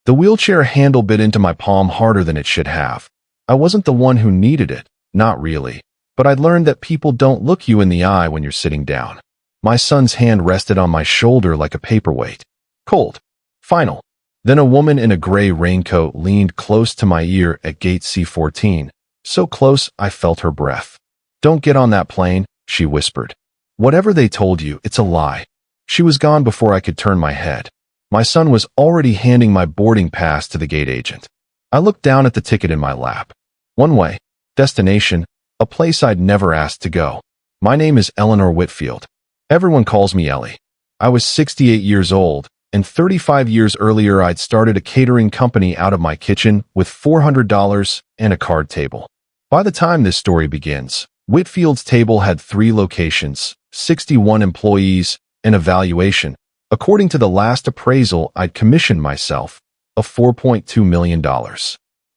The wheelchair handle bit into my palm harder than it should have. I wasn't the one who needed it, not really. But I'd learned that people don't look you in the eye when you're sitting down. My son's hand rested on my shoulder like a paperweight. Cold. Final. Then a woman in a gray raincoat leaned close to my ear at gate C14, so close I felt her breath. "Don't get on that plane," she whispered. "Whatever they told you, it's a lie." She was gone before I could turn my head. My son was already handing my boarding pass to the gate agent. I looked down at the ticket in my lap. One way. Destination. A place I'd never asked to go. My name is Eleanor Whitfield. Everyone calls me Ellie. I was 68 years old, and 35 years earlier I'd started a catering company out of my kitchen with $400 and a card table. By the time this story begins, Whitfield's table had 3 locations, 61 employees, and a valuation, according to the last appraisal I'd commissioned myself, of $4.2 million.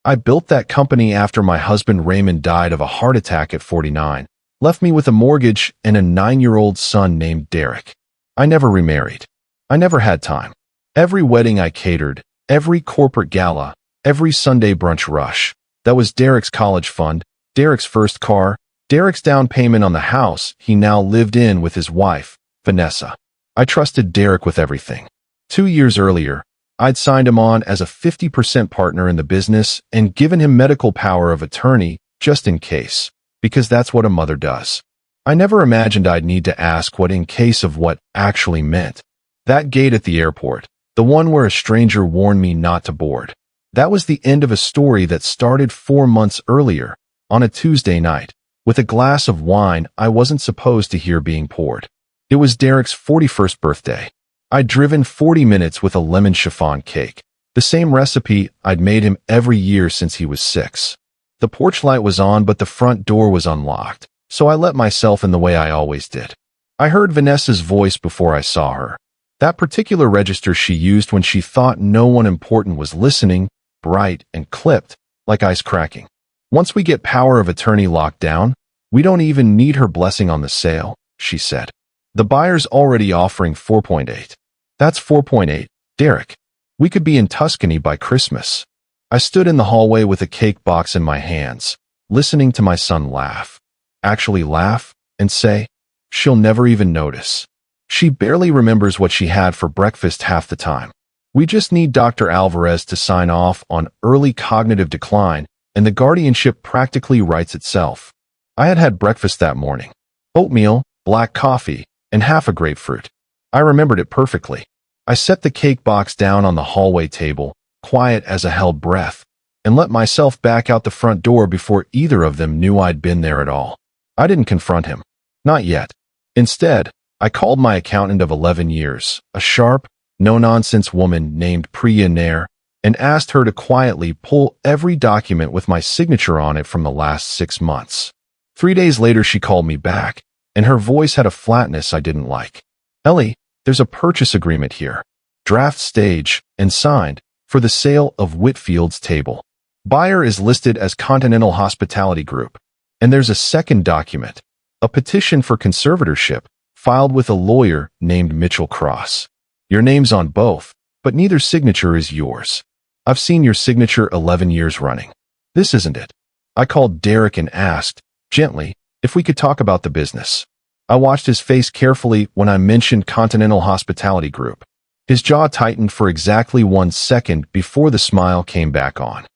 I built that company after my husband Raymond died of a heart attack at 49, left me with a mortgage and a 9-year-old son named Derek. I never remarried. I never had time. Every wedding I catered, every corporate gala, every Sunday brunch rush. That was Derek's college fund, Derek's first car, Derek's down payment on the house he now lived in with his wife, Vanessa. I trusted Derek with everything. 2 years earlier, I'd signed him on as a 50% partner in the business and given him medical power of attorney just in case, because that's what a mother does. I never imagined I'd need to ask what in case of what actually meant. That gate at the airport, the one where a stranger warned me not to board, that was the end of a story that started 4 months earlier, on a Tuesday night, with a glass of wine I wasn't supposed to hear being poured. It was Derek's 41st birthday. I'd driven 40 minutes with a lemon chiffon cake, the same recipe I'd made him every year since he was 6. The porch light was on, but the front door was unlocked, so I let myself in the way I always did. I heard Vanessa's voice before I saw her. That particular register she used when she thought no one important was listening, bright and clipped, like ice cracking. "Once we get power of attorney locked down, we don't even need her blessing on the sale," she said. "The buyer's already offering 4.8. That's 4.8, Derek. We could be in Tuscany by Christmas." I stood in the hallway with a cake box in my hands, listening to my son laugh. Actually laugh and say, "She'll never even notice. She barely remembers what she had for breakfast half the time. We just need Dr. Alvarez to sign off on early cognitive decline, and the guardianship practically writes itself." I had had breakfast that morning. Oatmeal, black coffee, and half a grapefruit. I remembered it perfectly. I set the cake box down on the hallway table, quiet as a held breath, and let myself back out the front door before either of them knew I'd been there at all. I didn't confront him. Not yet. Instead, I called my accountant of 11 years, a sharp, no-nonsense woman named Priya Nair, and asked her to quietly pull every document with my signature on it from the last 6 months. 3 days later she called me back, and her voice had a flatness I didn't like. "Ellie, there's a purchase agreement here. Draft stage and signed for the sale of Whitfield's table. Buyer is listed as Continental Hospitality Group. And there's a second document, a petition for conservatorship, filed with a lawyer named Mitchell Cross. Your name's on both, but neither signature is yours. I've seen your signature 11 years running. This isn't it." I called Derek and asked, gently, if we could talk about the business. I watched his face carefully when I mentioned Continental Hospitality Group. His jaw tightened for exactly 1 second before the smile came back on.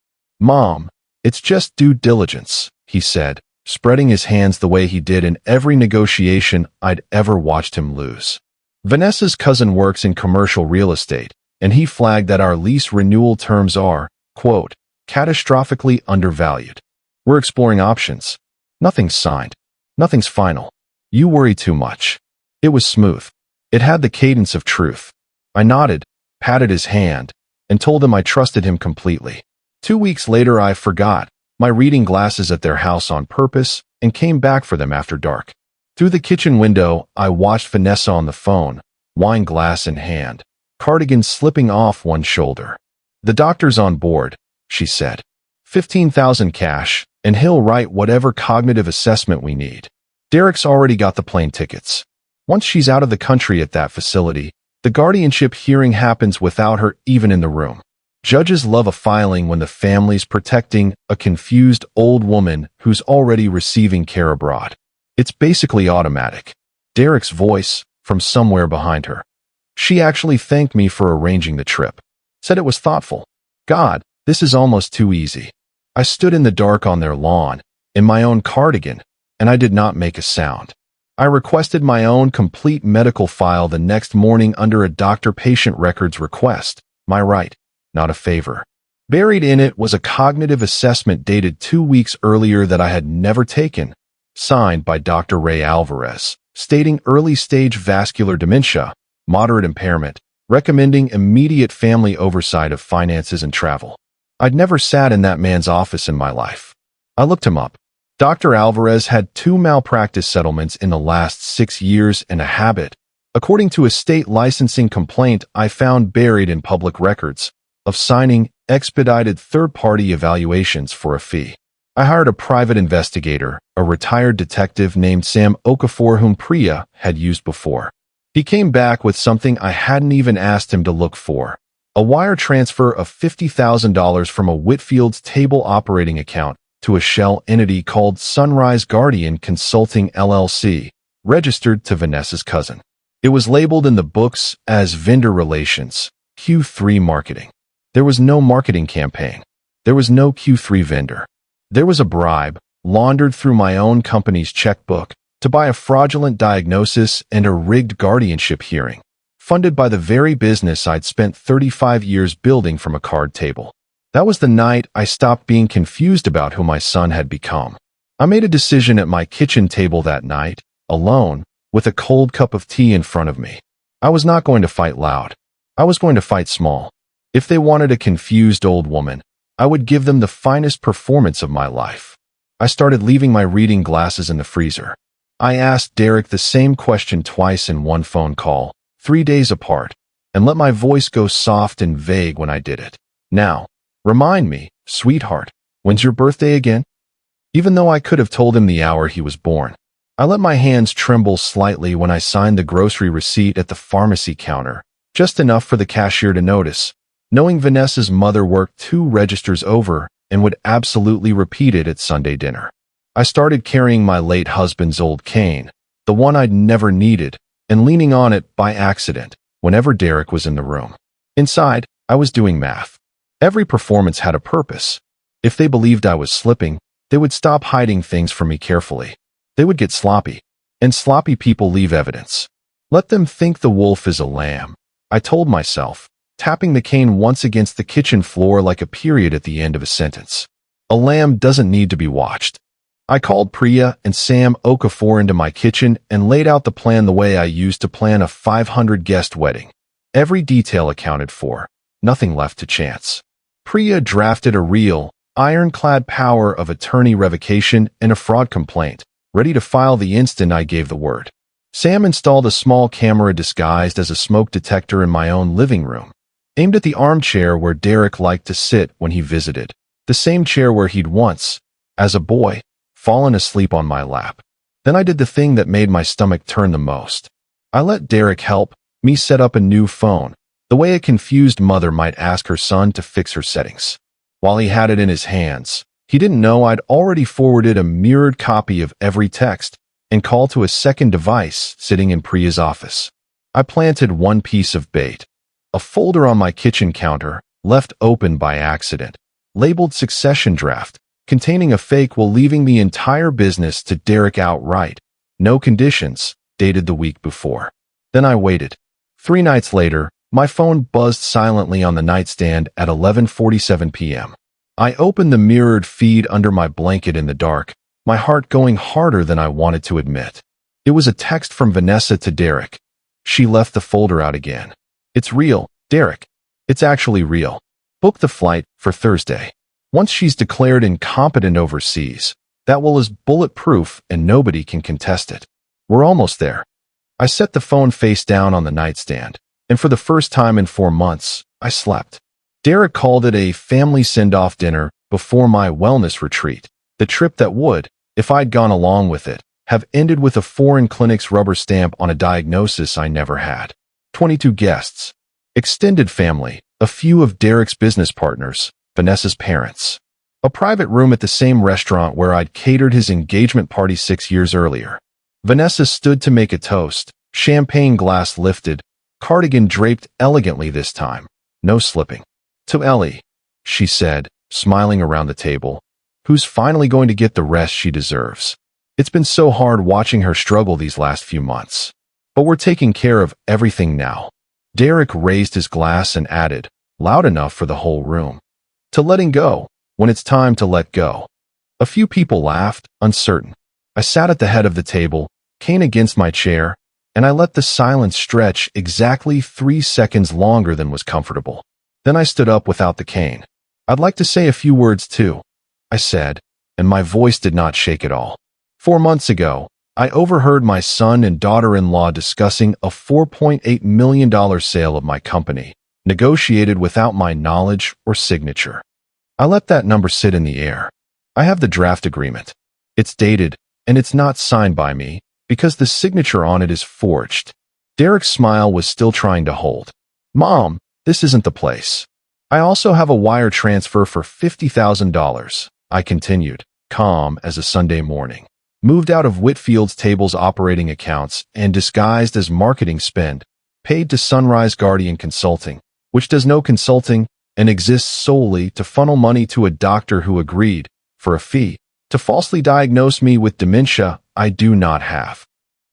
"Mom, it's just due diligence," he said, spreading his hands the way he did in every negotiation I'd ever watched him lose. "Vanessa's cousin works in commercial real estate, and he flagged that our lease renewal terms are, quote, catastrophically undervalued. We're exploring options. Nothing's signed. Nothing's final. You worry too much." It was smooth. It had the cadence of truth. I nodded, patted his hand, and told him I trusted him completely. 2 weeks later I forgot my reading glasses at their house on purpose and came back for them after dark. Through the kitchen window, I watched Vanessa on the phone, wine glass in hand, cardigan slipping off one shoulder. "The doctor's on board," she said. "15,000 cash, and he'll write whatever cognitive assessment we need. Derek's already got the plane tickets. Once she's out of the country at that facility, the guardianship hearing happens without her even in the room. Judges love a filing when the family's protecting a confused old woman who's already receiving care abroad. It's basically automatic. Derek's voice from somewhere behind her. She actually thanked me for arranging the trip. Said it was thoughtful. God, this is almost too easy. I stood in the dark on their lawn, in my own cardigan, and I did not make a sound. I requested my own complete medical file the next morning under a doctor-patient records request. My right, not a favor. Buried in it was a cognitive assessment dated 2 weeks earlier that I had never taken, signed by Dr. Ray Alvarez, stating early-stage vascular dementia, moderate impairment, recommending immediate family oversight of finances and travel. I'd never sat in that man's office in my life. I looked him up. Dr. Alvarez had 2 malpractice settlements in the last 6 years and a habit, according to a state licensing complaint I found buried in public records, of signing expedited third-party evaluations for a fee. I hired a private investigator, a retired detective named Sam Okafor whom Priya had used before. He came back with something I hadn't even asked him to look for, a wire transfer of $50,000 from a Whitfield's table operating account to a shell entity called Sunrise Guardian Consulting LLC, registered to Vanessa's cousin. It was labeled in the books as Vendor Relations, Q3 Marketing. There was no marketing campaign. There was no Q3 vendor. There was a bribe, laundered through my own company's checkbook, to buy a fraudulent diagnosis and a rigged guardianship hearing, funded by the very business I'd spent 35 years building from a card table. That was the night I stopped being confused about who my son had become. I made a decision at my kitchen table that night, alone, with a cold cup of tea in front of me. I was not going to fight loud. I was going to fight small. If they wanted a confused old woman, I would give them the finest performance of my life. I started leaving my reading glasses in the freezer. I asked Derek the same question twice in one phone call, 3 days apart, and let my voice go soft and vague when I did it. Now, remind me, sweetheart, when's your birthday again? Even though I could have told him the hour he was born. I let my hands tremble slightly when I signed the grocery receipt at the pharmacy counter, just enough for the cashier to notice, knowing Vanessa's mother worked 2 registers over and would absolutely repeat it at Sunday dinner. I started carrying my late husband's old cane, the one I'd never needed, and leaning on it by accident whenever Derek was in the room. Inside, I was doing math. Every performance had a purpose. If they believed I was slipping, they would stop hiding things from me carefully. They would get sloppy, and sloppy people leave evidence. Let them think the wolf is a lamb, I told myself, tapping the cane once against the kitchen floor like a period at the end of a sentence. A lamb doesn't need to be watched. I called Priya and Sam Okafor into my kitchen and laid out the plan the way I used to plan a 500-guest wedding. Every detail accounted for, nothing left to chance. Priya drafted a real, ironclad power of attorney revocation and a fraud complaint, ready to file the instant I gave the word. Sam installed a small camera disguised as a smoke detector in my own living room, aimed at the armchair where Derek liked to sit when he visited, the same chair where he'd once, as a boy, fallen asleep on my lap. Then I did the thing that made my stomach turn the most. I let Derek help me set up a new phone, the way a confused mother might ask her son to fix her settings. While he had it in his hands, he didn't know I'd already forwarded a mirrored copy of every text and called to a second device sitting in Priya's office. I planted one piece of bait, a folder on my kitchen counter, left open by accident, labeled Succession Draft, containing a fake will leaving the entire business to Derek outright, no conditions, dated the week before. Then I waited. 3 nights later, my phone buzzed silently on the nightstand at 11:47 p.m. I opened the mirrored feed under my blanket in the dark, my heart going harder than I wanted to admit. It was a text from Vanessa to Derek. She left the folder out again. It's real, Derek. It's actually real. Book the flight for Thursday. Once she's declared incompetent overseas, that will is bulletproof and nobody can contest it. We're almost there. I set the phone face down on the nightstand, and for the first time in 4 months, I slept. Derek called it a family send-off dinner before my wellness retreat, the trip that would, if I'd gone along with it, have ended with a foreign clinic's rubber stamp on a diagnosis I never had. 22 guests. Extended family, a few of Derek's business partners, Vanessa's parents. A private room at the same restaurant where I'd catered his engagement party 6 years earlier. Vanessa stood to make a toast, champagne glass lifted, cardigan draped elegantly this time, no slipping. To Ellie, she said, smiling around the table, who's finally going to get the rest she deserves. It's been so hard watching her struggle these last few months. But we're taking care of everything now. Derek raised his glass and added, loud enough for the whole room, to letting go, when it's time to let go. A few people laughed, uncertain. I sat at the head of the table, cane against my chair, and I let the silence stretch exactly 3 seconds longer than was comfortable. Then I stood up without the cane. I'd like to say a few words too, I said, and my voice did not shake at all. 4 months ago, I overheard my son and daughter-in-law discussing a $4.8 million sale of my company, negotiated without my knowledge or signature. I let that number sit in the air. I have the draft agreement. It's dated, and it's not signed by me, because the signature on it is forged. Derek's smile was still trying to hold. Mom, this isn't the place. I also have a wire transfer for $50,000, I continued, calm as a Sunday morning. Moved out of Whitfield's table's operating accounts and disguised as marketing spend, paid to Sunrise Guardian Consulting, which does no consulting and exists solely to funnel money to a doctor who agreed, for a fee, to falsely diagnose me with dementia I do not have.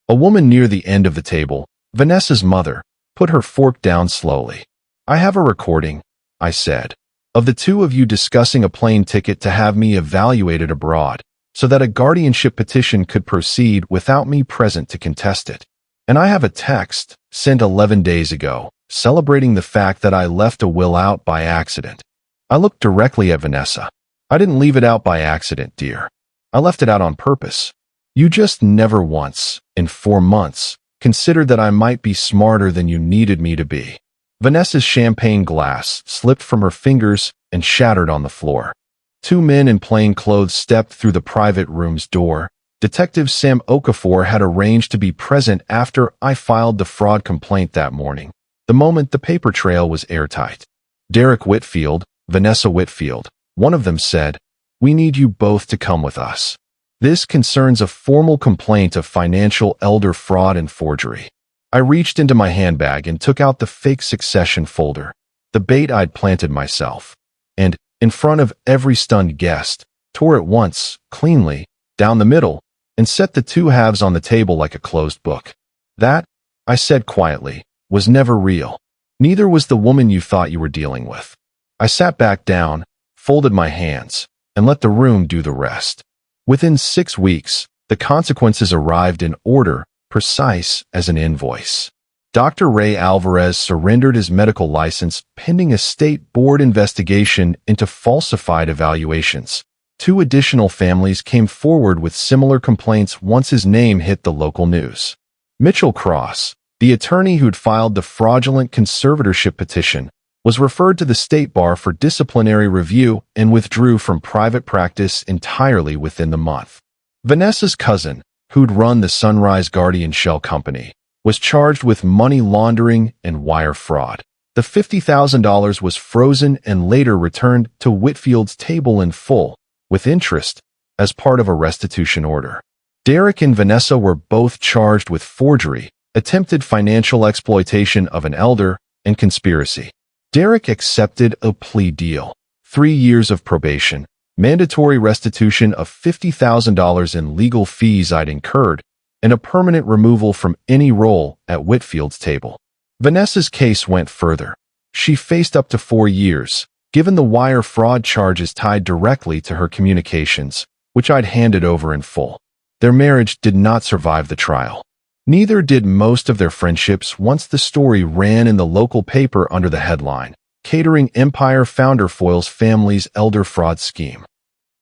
A woman near the end of the table, Vanessa's mother, put her fork down slowly. I have a recording, I said, of the two of you discussing a plane ticket to have me evaluated abroad, so that a guardianship petition could proceed without me present to contest it. And I have a text, sent 11 days ago, celebrating the fact that I left a will out by accident. I looked directly at Vanessa. I didn't leave it out by accident, dear. I left it out on purpose. You just never once, in 4 months, considered that I might be smarter than you needed me to be. Vanessa's champagne glass slipped from her fingers and shattered on the floor. 2 men in plain clothes stepped through the private room's door. Detective Sam Okafor had arranged to be present after I filed the fraud complaint that morning, the moment the paper trail was airtight. Derek Whitfield, Vanessa Whitfield, one of them said, "We need you both to come with us. This concerns a formal complaint of financial elder fraud and forgery." I reached into my handbag and took out the fake succession folder, the bait I'd planted myself, and, in front of every stunned guest, tore it once, cleanly, down the middle, and set the 2 halves on the table like a closed book. That, I said quietly, was never real. Neither was the woman you thought you were dealing with. I sat back down, folded my hands, and let the room do the rest. Within 6 weeks, the consequences arrived in order, precise as an invoice. Dr. Ray Alvarez surrendered his medical license pending a state board investigation into falsified evaluations. 2 additional families came forward with similar complaints once his name hit the local news. Mitchell Cross, the attorney who'd filed the fraudulent conservatorship petition, was referred to the state bar for disciplinary review and withdrew from private practice entirely within the month. Vanessa's cousin, who'd run the Sunrise Guardian Shell Company, was charged with money laundering and wire fraud. The $50,000 was frozen and later returned to Whitfield's table in full, with interest, as part of a restitution order. Derek and Vanessa were both charged with forgery, attempted financial exploitation of an elder, and conspiracy. Derek accepted a plea deal, 3 years of probation, mandatory restitution of $50,000 in legal fees I'd incurred, and a permanent removal from any role at Whitfield's table. Vanessa's case went further. She faced up to 4 years, given the wire fraud charges tied directly to her communications, which I'd handed over in full. Their marriage did not survive the trial. Neither did most of their friendships once the story ran in the local paper under the headline, "Catering Empire Founder Foils Family's Elder Fraud Scheme."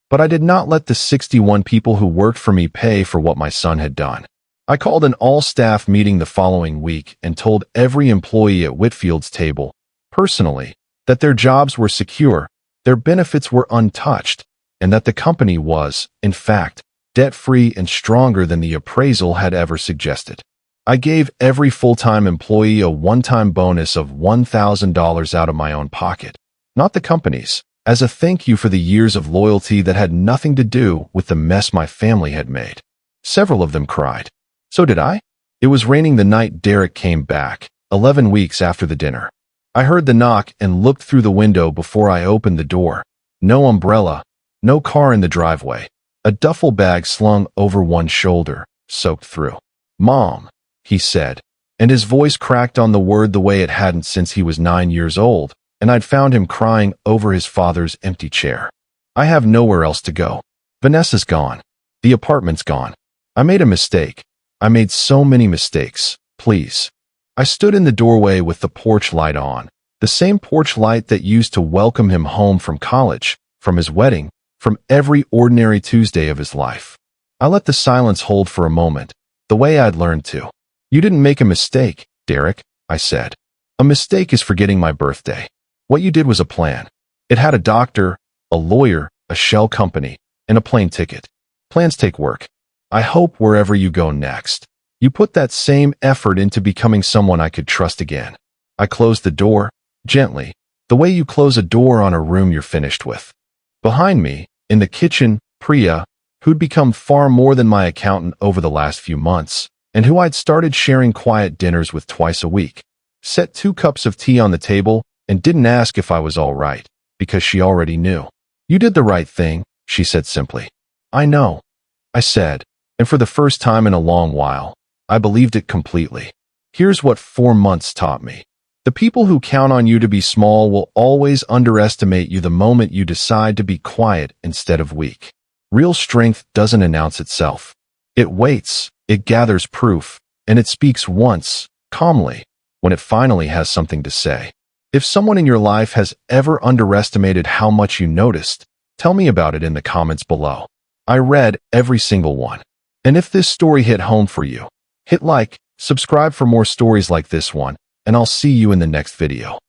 But I did not let the 61 people who worked for me pay for what my son had done. I called an all-staff meeting the following week and told every employee at Whitfield's table, personally, that their jobs were secure, their benefits were untouched, and that the company was, in fact, debt-free and stronger than the appraisal had ever suggested. I gave every full-time employee a one-time bonus of $1,000 out of my own pocket, not the company's, as a thank you for the years of loyalty that had nothing to do with the mess my family had made. Several of them cried. So did I. It was raining the night Derek came back, 11 weeks after the dinner. I heard the knock and looked through the window before I opened the door. No umbrella, no car in the driveway, a duffel bag slung over one shoulder, soaked through. "Mom," he said, and his voice cracked on the word the way it hadn't since he was 9 years old, and I'd found him crying over his father's empty chair. "I have nowhere else to go. Vanessa's gone. The apartment's gone. I made a mistake. I made so many mistakes. Please." I stood in the doorway with the porch light on, the same porch light that used to welcome him home from college, from his wedding, from every ordinary Tuesday of his life. I let the silence hold for a moment, the way I'd learned to. "You didn't make a mistake, Derek," I said. "A mistake is forgetting my birthday. What you did was a plan. It had a doctor, a lawyer, a shell company, and a plane ticket. Plans take work. I hope wherever you go next, you put that same effort into becoming someone I could trust again." I closed the door, gently, the way you close a door on a room you're finished with. Behind me, in the kitchen, Priya, who'd become far more than my accountant over the last few months, and who I'd started sharing quiet dinners with twice a week, set 2 cups of tea on the table and didn't ask if I was all right, because she already knew. "You did the right thing," she said simply. "I know," I said, and for the first time in a long while, I believed it completely. Here's what 4 months taught me. The people who count on you to be small will always underestimate you the moment you decide to be quiet instead of weak. Real strength doesn't announce itself. It waits, it gathers proof, and it speaks once, calmly, when it finally has something to say. If someone in your life has ever underestimated how much you noticed, tell me about it in the comments below. I read every single one. And if this story hit home for you, hit like, subscribe for more stories like this one, and I'll see you in the next video.